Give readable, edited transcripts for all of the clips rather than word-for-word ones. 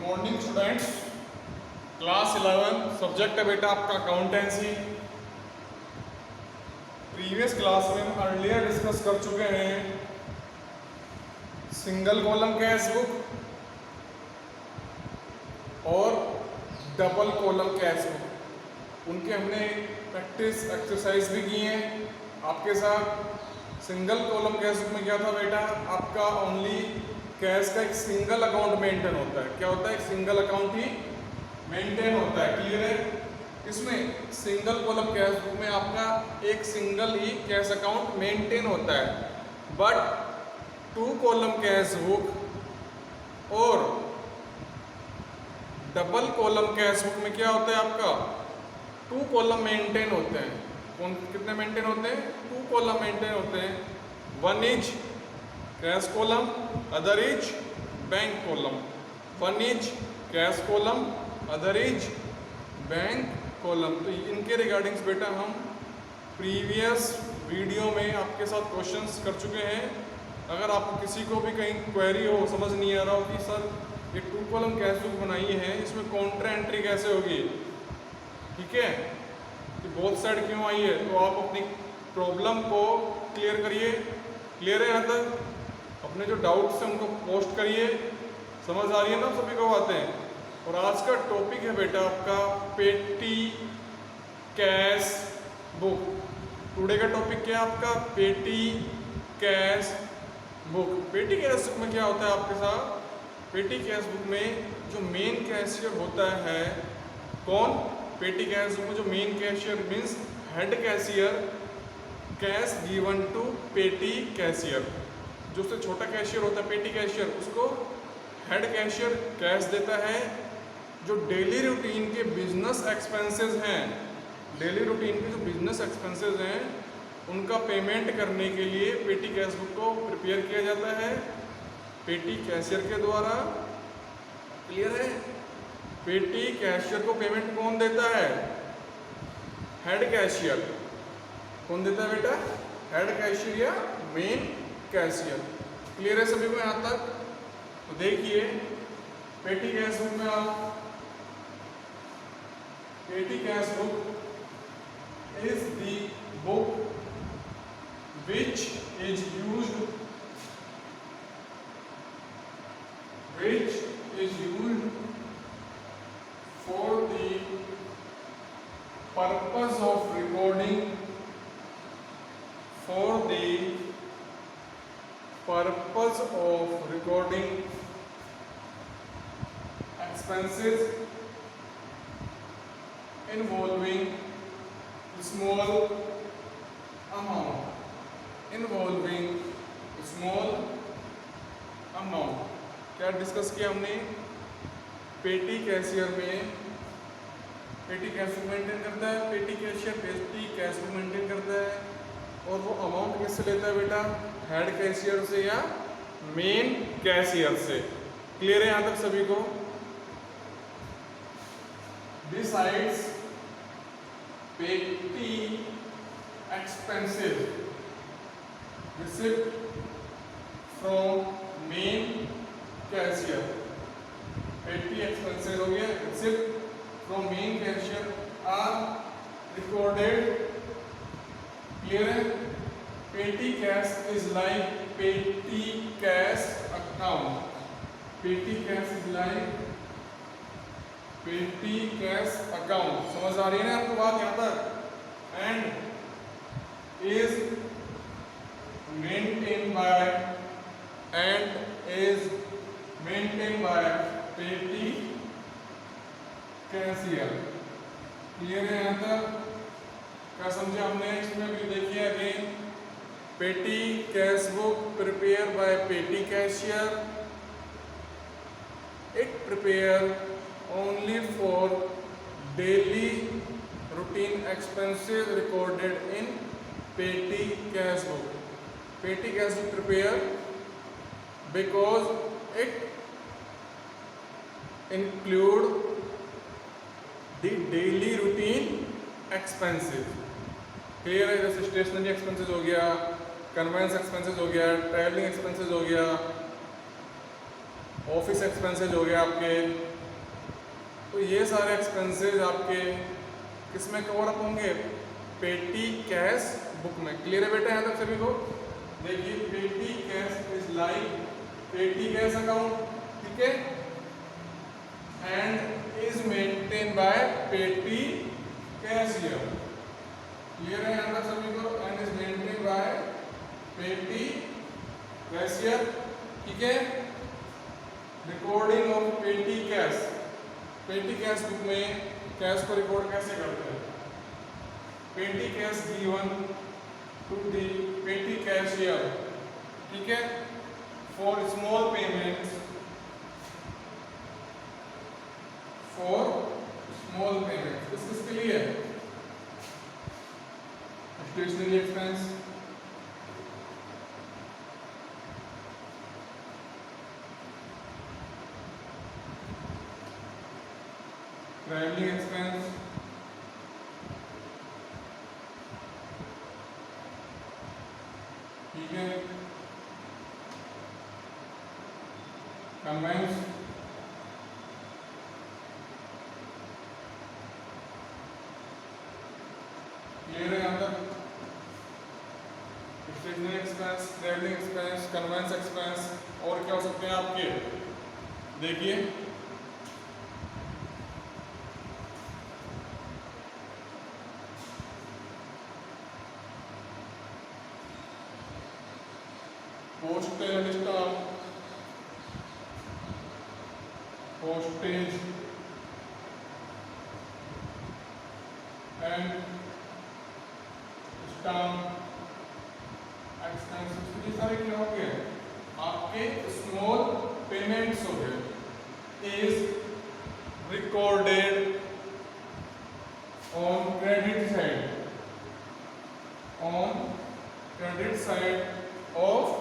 Morning students, class 11 subject है बेटा आपका अकाउंटेंसी। प्रीवियस क्लास में हम अर्लियर डिस्कस कर चुके हैं सिंगल कॉलम कैश बुक और डबल कॉलम कैश बुक। उनके हमने प्रैक्टिस एक्सरसाइज भी की हैं आपके साथ। सिंगल कॉलम कैश बुक में क्या था बेटा, आपका ओनली कैश का एक सिंगल अकाउंट मेंटेन होता है। क्या होता है? एक सिंगल अकाउंट ही मेंटेन होता है। क्लियर है? इसमें सिंगल कॉलम कैश बुक में आपका एक सिंगल ही कैश अकाउंट मेंटेन होता है। But two column cash book और डबल कॉलम कैश बुक में क्या होता है, आपका टू कॉलम मेंटेन होते हैं। कौन कितने मेंटेन होते हैं? टू कॉलम मेंटेन होते हैं। One is cash column, other is bank column. One is cash column, other is bank column. तो इनके रिगार्डिंग्स बेटा हम प्रीवियस वीडियो में आपके साथ क्वेश्चंस कर चुके हैं। अगर आपको किसी को भी कहीं क्वेरी हो, समझ नहीं आ रहा हो कि सर ये टू कॉलम कैश बुक बनाई है, इसमें काउंटर एंट्री कैसे होगी, ठीक है, कि बोथ साइड क्यों आई है, तो आप अपनी प्रॉब्लम को क्लियर करिए। क्लियर है? यहाँ तक अपने जो डाउट्स हैं उनको पोस्ट करिए। समझ आ रही है ना सभी को बातें? और आज का टॉपिक है बेटा आपका पेटी कैश बुक। टुडे का टॉपिक क्या है आपका? पेटी cash book. Petty cash book में क्या होता है आपके साथ? पेटी कैश बुक में जो मेन कैशियर होता है, कौन? पेटी कैश बुक में जो main cashier means head cashier, cash given to petty cashier. जो उससे छोटा कैशियर होता है पेटी कैशियर, उसको हेड कैशियर कैश देता है। जो डेली रूटीन के बिजनेस एक्सपेंसेस हैं, डेली रूटीन के जो बिजनेस एक्सपेंसेस हैं, उनका पेमेंट करने के लिए पेटी कैश बुक को प्रिपेयर किया जाता है पेटी कैशियर के द्वारा। क्लियर है? पेटी कैशियर को पेमेंट कौन देता है? Head cashier. कौन देता है बेटा? हेड कैशियर या मेन कैशियर। क्लियर है सभी को यहाँ तक? तो देखिए पेटी कैश बुक में आप, पेटी cash book is the book which is used for the purpose of recording, for the purpose of recording expenses involving small amount, involving small amount। क्या डिस्कस किया हमने? पेटी कैशियर में पेटी कैश बुक मेंटेन करता है, पेटी कैशियर पेटी कैश बुक मेंटेन करता है। और वो अमाउंट किससे लेता है बेटा? हेड कैशियर से या मेन कैशियर से। क्लियर है यहाँ तक सभी को? Besides पेटी expenses received from main cashier, पेटी expenses हो गया received from main cashier are recorded। Clear है? Petty cash is like petty cash account, petty cash is like petty cash account. समझ आ रही है ना आपको बात यहाँ तक? And is maintain by petty cashier. Clear है यहाँ तक? क्या समझे हमने? इसमें भी देखिए again, petty cash book prepare by petty cashier, it prepare only for daily routine expenses recorded in petty cash book। petty cash book prepare because it include the daily routine expenses। Clear है? जैसे stationery expenses हो गया, convince expenses हो गया, travelling expenses हो गया, office expenses हो गए आपके। तो ये सारे एक्सपेंसेज आपके किस में कवर अप होंगे? पेटी कैश बुक में। क्लियर है बेटा यहाँ तक सभी को? देखिए पेटी कैश इज लाइक पेटी कैश अकाउंट, ठीक है, and is maintain by petty cashier. Clear है यहाँ तक सभी को? And is maintain by petty cashier, ठीक है। रिकॉर्डिंग ऑफ पेटी कैश, पेटी कैश बुक में कैश को रिकॉर्ड कैसे करते हैं? पेटी कैश गिवन टू दी पेटी कैशियर, ठीक है, for small payments, for small payments. किसके लिए? स्टेशनरी एक्सपेंस, ट्रैवलिंग एक्सपेंस, ठीक है, कन्वेंस, क्लियर है यहाँ तक? Stationery expense, travelling expense, conveyance expense, और क्या हो सकते हैं आपके? देखिए postage staff, postage and stamp expenses, ये सारे क्या हो गए? आपके स्मॉल पेमेंट्स हो गए। Is recorded on credit side, on credit side of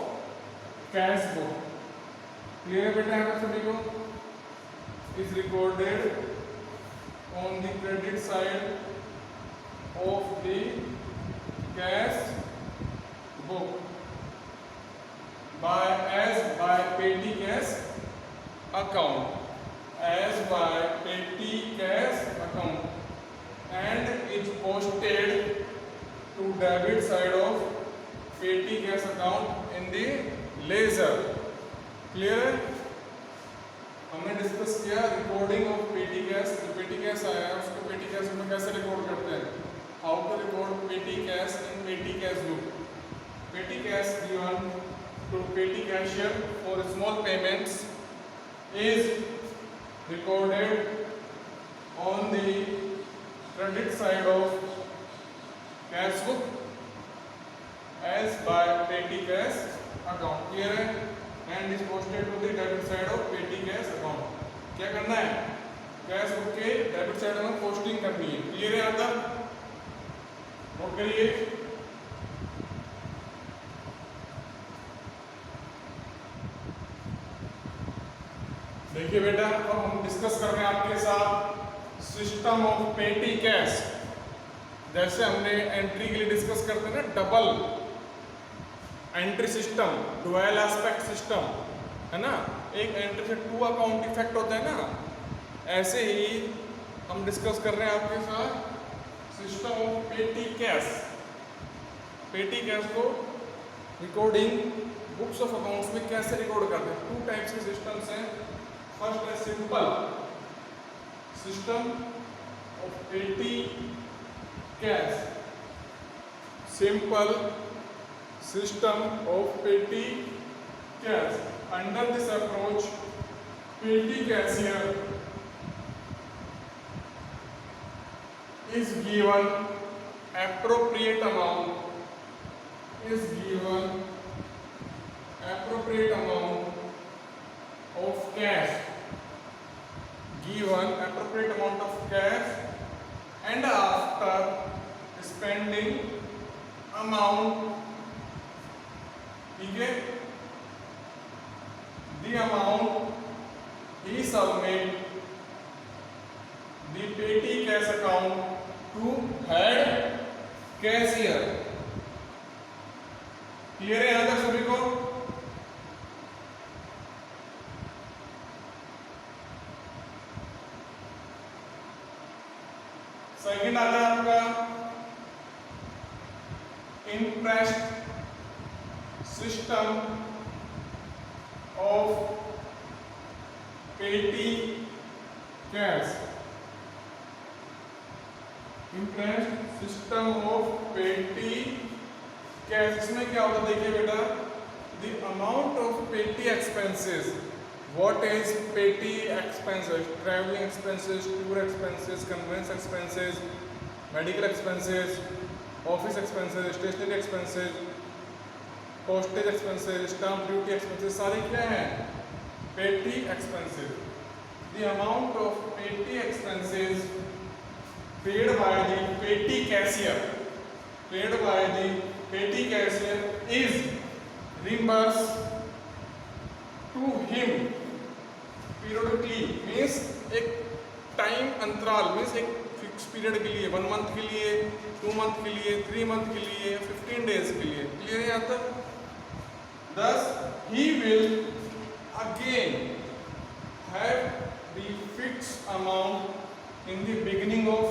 cash book. Clear है बेटा यहाँ सभी को? Is recorded on the credit side of the cash book by as by petty cash account, as by petty cash account and is posted to debit side of petty cash account in the ledger। Clear है? हमने discuss किया recording of petty cash. जो पेटी cash आया है उसको पेटी cash में कैसे रिकॉर्ड करते हैं? How to record petty cash in petty cash book. Petty cash given to petty cashier for small payments is recorded on the credit side of cash book as by petty cash account। Clear है? And is posted to the debit side of petty cash account। क्या करना है? Cash book के debit side में posting करनी है। Clear है? यहाँ तक नोट करिए। देखिए बेटा अब हम डिस्कस कर रहे हैं आपके साथ सिस्टम ऑफ पेटी कैश। जैसे हमने एंट्री के लिए डिस्कस करते हैं ना, double entry system, dual aspect system, है ना, एक एंट्री से टू अकाउंट इफेक्ट होता है ना, ऐसे ही हम डिस्कस कर रहे हैं आपके साथ सिस्टम ऑफ पेटी कैश। पेटी कैश को रिकॉर्डिंग बुक्स ऑफ अकाउंट्स में कैसे रिकॉर्ड करते हैं? टू टाइप्स के सिस्टम्स हैं। फर्स्ट है simple system of petty cash, simple system of petty cash. Under this approach petty cashier is given appropriate amount, is given appropriate amount of cash, given appropriate amount of cash, and after spending amount, ठीक है, the amount he submit the petty cash account to head cashier। Clear है यहां तक सभी को? Second आता है आपका impressed system of petty cash. Impressed system of petty cash, इसमें क्या होता है देखिए बेटा, the amount of petty expenses. What is petty expenses? Travelling expenses, tour expenses, conveyance expenses, medical expenses, office expenses, stationery expenses, postage expenses, stamp duty expenses, सारे क्या हैं? Petty expenses. The amount of petty expenses paid by the पेटी cashier, paid by the पेटी cashier is reimbursed to him periodically, means एक time अंतराल, means एक fix period के लिए, 1 मंथ के लिए, 2 मंथ के लिए, 3 मंथ के लिए, 15 डेज के लिए। क्लियर है यहाँ तक? Thus he will again have the fixed amount in the beginning of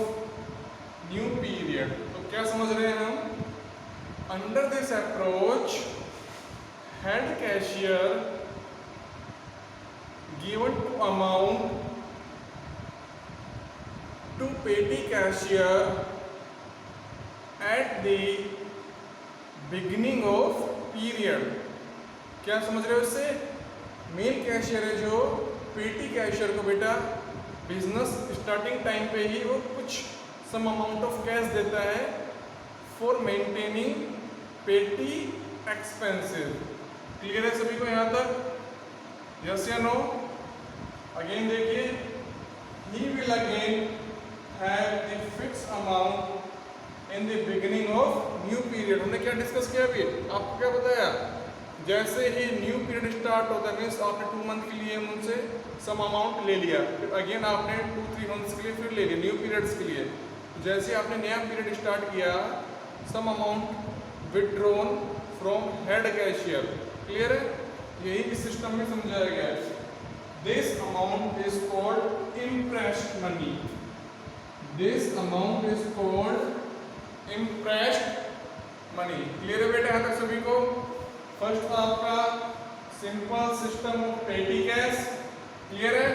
new period। तो क्या समझ रहे हैं हम? Under this approach, head cashier given to amount to petty cashier at the beginning of period। क्या समझ रहे हो इससे? मेन कैशियर है जो पेटी कैशियर को बेटा बिजनेस स्टार्टिंग टाइम पे ही वो कुछ सम अमाउंट ऑफ कैश देता है फॉर मेंटेनिंग पेटी एक्सपेंसेस। क्लियर है सभी को यहाँ तक? यस या नो? अगेन देखिए, he will again have the fix amount in the beginning of new period. हमने क्या डिस्कस किया अभी? आपको क्या बताया? जैसे ही न्यू पीरियड स्टार्ट होता है, मीन्स आपने 2 मंथ के लिए उनसे सम अमाउंट ले लिया, फिर अगेन आपने 2-3 मंथ्स के लिए फिर ले लिया न्यू पीरियड्स के लिए। जैसे आपने नया पीरियड स्टार्ट किया, some amount withdrawn from head cashier. Clear है? यही इस सिस्टम में समझाया गया है। This amount is called imprest money. This amount is called imprest money. Clear है बेटा यहाँ तक सभी को? फर्स्ट आपका simple system of petty cash. Clear है?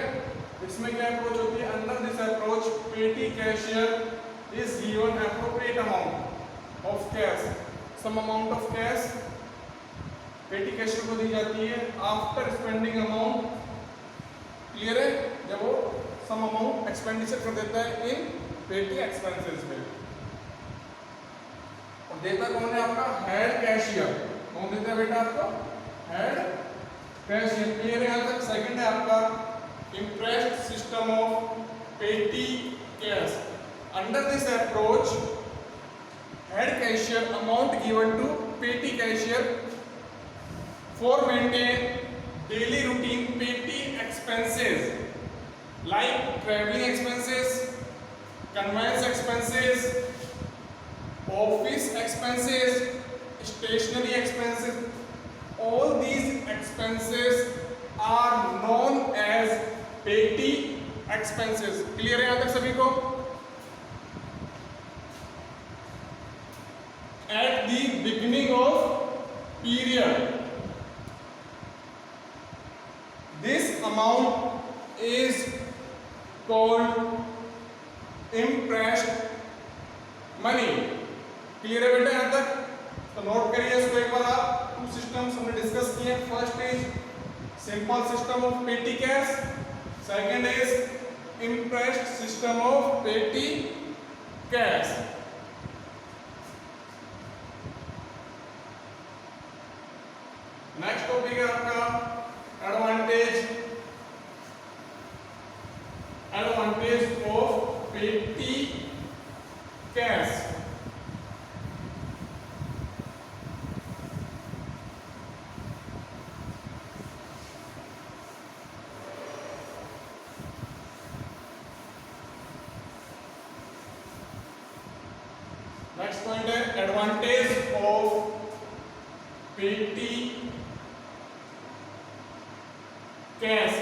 इसमें क्या अप्रोच होती है? Under this approach petty cashier is given appropriate amount of cash, some amount of cash petty cashier को दी जाती है आफ्टर स्पेंडिंग अमाउंट। क्लियर है? जब वो सम अमाउंट एक्सपेंडिचर कर देता है इन पेटी एक्सपेंसेस में। और देता कौन है आपका? Head cashier. कौन देता है बेटा आपको? Head cashier. क्लियर है यहाँ तक? सेकंड है आपका impressed system of petty cash. Under this approach head cashier amount given to petty cashier for maintain daily routine petty expenses like travelling expenses, conveyance expenses, office expenses, stationery expenses. All these expenses are known as petty expenses। Clear है यहाँ तक सभी को? At the beginning of period, this amount is called impressed money। Clear है बेटा यहाँ तक? तो नोट करिए इसको एक बार आप। 2 सिस्टम्स हमने डिस्कस किए। First is simple system of petty cash, second is impressed system of petty cash. Next topic है आपका advantage of petty cash. Next point है एडवांटेज ऑफ पेटी कैश।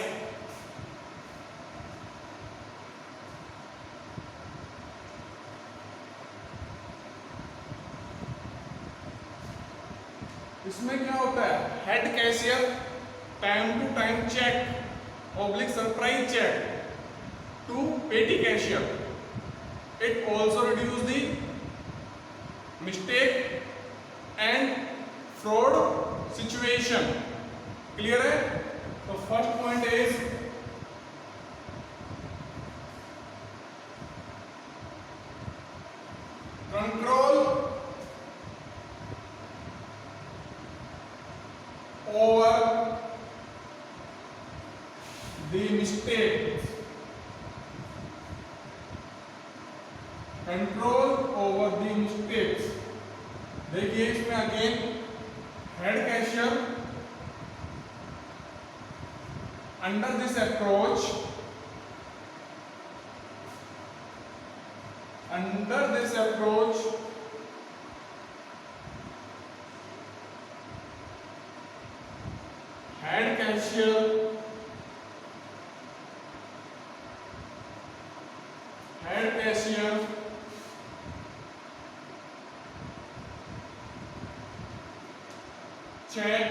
इसमें क्या होता है, head cashier time to time check oblique surprise check to petty cashier, it also reduce the mistake and fraud situation. Clear है? तो first point is control over the mistake, control over the mistakes. देखिए इसमें again head cashier under this approach, under this approach head cashier check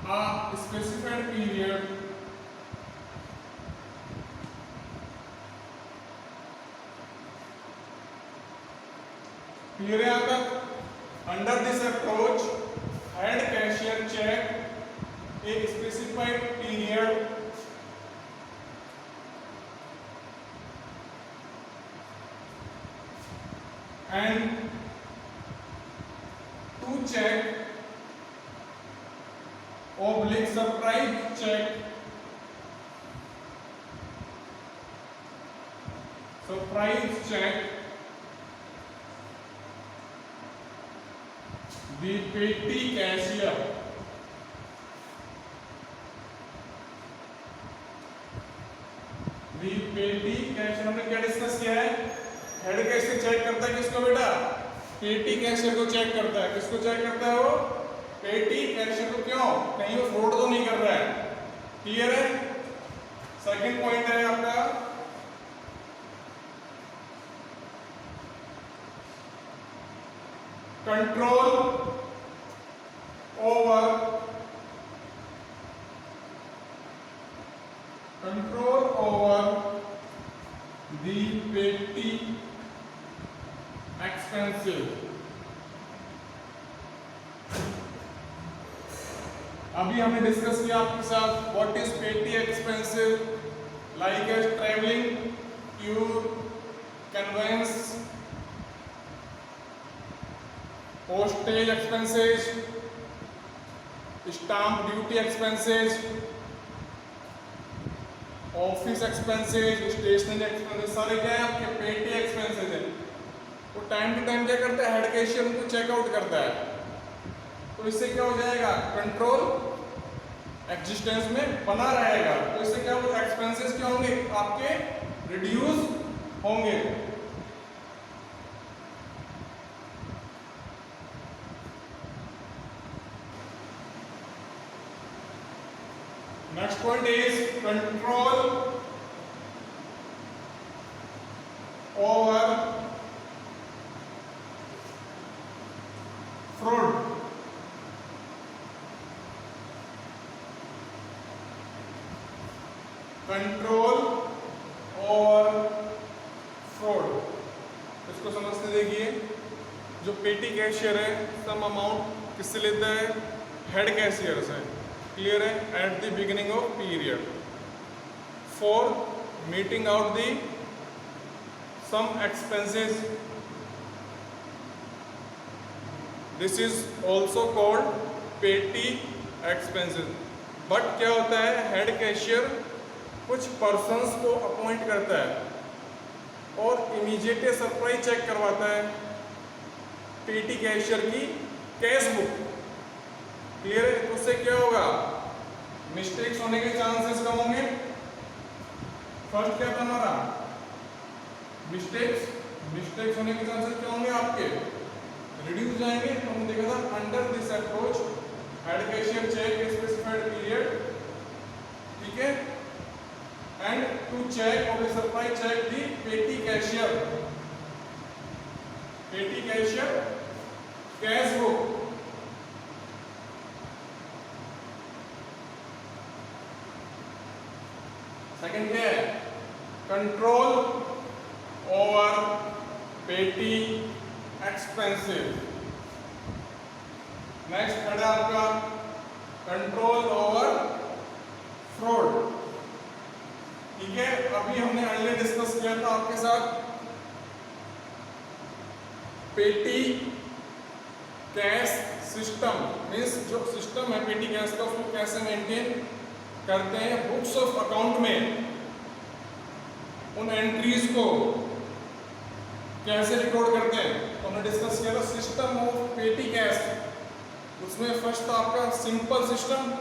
a specified period clear है यहाँ तक? Under this approach head cashier check a specified period and to check oblique surprise check the petty cashier, हमने क्या discuss किया है? Head cashier check करता है किसको बेटा? पेटी कैशियर को चेक करता है। किसको चेक करता है वो? पेटी कैशियर को। क्यों? कहीं वो फ्रॉड तो नहीं कर रहा है। क्लियर है? सेकंड पॉइंट है आपका कंट्रोल ओवर दी पेटी एक्सपेंसिव। अभी हमने डिस्कस किया आपके साथ what is petty expensive, like as travelling, tour, conveyance, postage expenses, stamp duty expenses, office expenses, stationery expenses, सारे क्या है आपके पेटी एक्सपेंसेस है। वो टाइम टू टाइम क्या करता है? हेड कैशियर उनको चेकआउट करता है। तो इससे क्या हो जाएगा? कंट्रोल एग्जिस्टेंस में बना रहेगा। तो इससे क्या वो एक्सपेंसेस क्या होंगे? आपके रिड्यूस होंगे। Next point is control over fraud. Control over fraud. इसको समझते देखिए, जो पेटी कैशियर है सम अमाउंट किससे लेता है? हेड कैशियर से। क्लियर है? At the beginning of period for meeting out the some expenses, this is also called petty expenses. But क्या होता है? हेड कैशियर कुछ पर्सन्स को अपॉइंट करता है और इमीडिएट सरप्राइज चेक करवाता है पेटी कैशियर की कैश बुक। क्लियर है? तो उससे क्या होगा? मिस्टेक्स होने के चांसेस कम होंगे। फर्स्ट क्या था हमारा? मिस्टेक्स होने के चांसेस क्या होंगे आपके? रिड्यूस जाएंगे। तो हमने देखा था under this approach head cashier check specified period, ठीक है, and to check or supply check the petty cashier cash book. Second क्या है? कंट्रोल ओवर पेटी एक्सपेंसिव। नेक्स्ट है आपका कंट्रोल ओवर फ्रॉड। ठीक है, अभी हमने अर्ली डिस्कस किया था आपके साथ पेटी कैश सिस्टम, मीन्स जो सिस्टम है पेटी कैश का उसको कैसे मेंटेन करते हैं, बुक्स ऑफ अकाउंट में उन एंट्रीज को कैसे रिकॉर्ड करते हैं। तो हमने डिस्कस किया था सिस्टम ऑफ पेटी कैश। उसमें फर्स्ट था आपका सिंपल सिस्टम।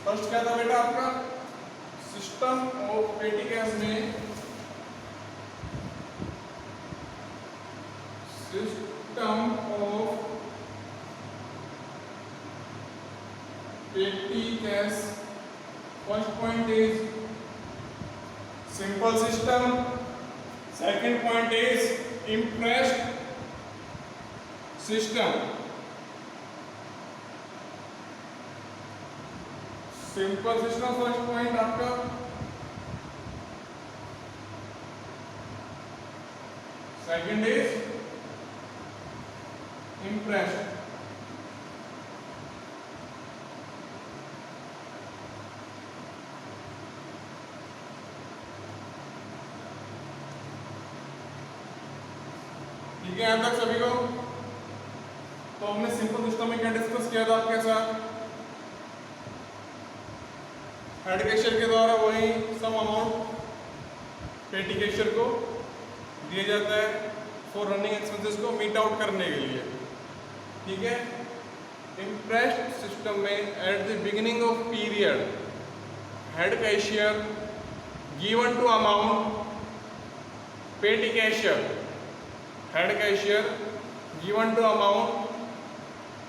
फर्स्ट क्या था बेटा आपका? सिस्टम ऑफ पेटी कैश में system of petty cash, first point is simple system, second point is impressed system. Simple system first point आपका, second is impressed. ठीक है यहां तक सभी को? तो हमने सिंपल सिस्टम में क्या डिस्कस किया था आपके साथ? हेड कैशियर के द्वारा वही सम अमाउंट पेटी कैशियर को दिया जाता है फॉर रनिंग एक्सपेंसेस को मीट आउट करने के लिए। ठीक है, इम्प्रेस्ड सिस्टम में at the beginning of period head cashier given to amount petty cashier, head cashier given to amount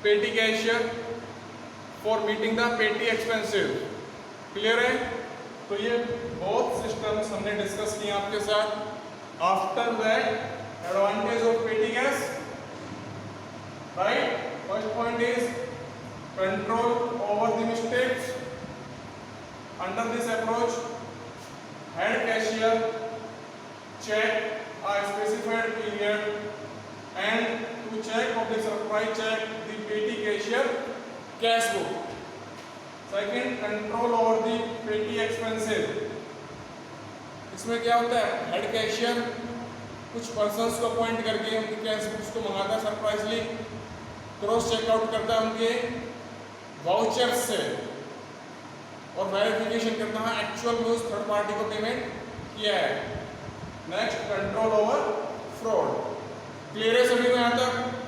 petty cashier for meeting the petty expensive. Clear है? तो ये बहुत सिस्टम्स हमने डिस्कस किए आपके साथ। After that advantage of petty cash, right? First point is control over the mistakes. Under this approach head cashier check a specified period and to check of the surprise check the petty cashier cash book. Second, control over the petty expenses. इसमें क्या होता है? Head cashier कुछ persons को appoint करके उनकी cash books को मंगाता है सरप्राइजली, क्रॉस चेकआउट करता है उनके वाउचर्स से और वेरिफिकेशन करता है एक्चुअल में उस थर्ड पार्टी को पेमेंट किया है। Next, control over fraud. Clear है सभी को यहाँ तक?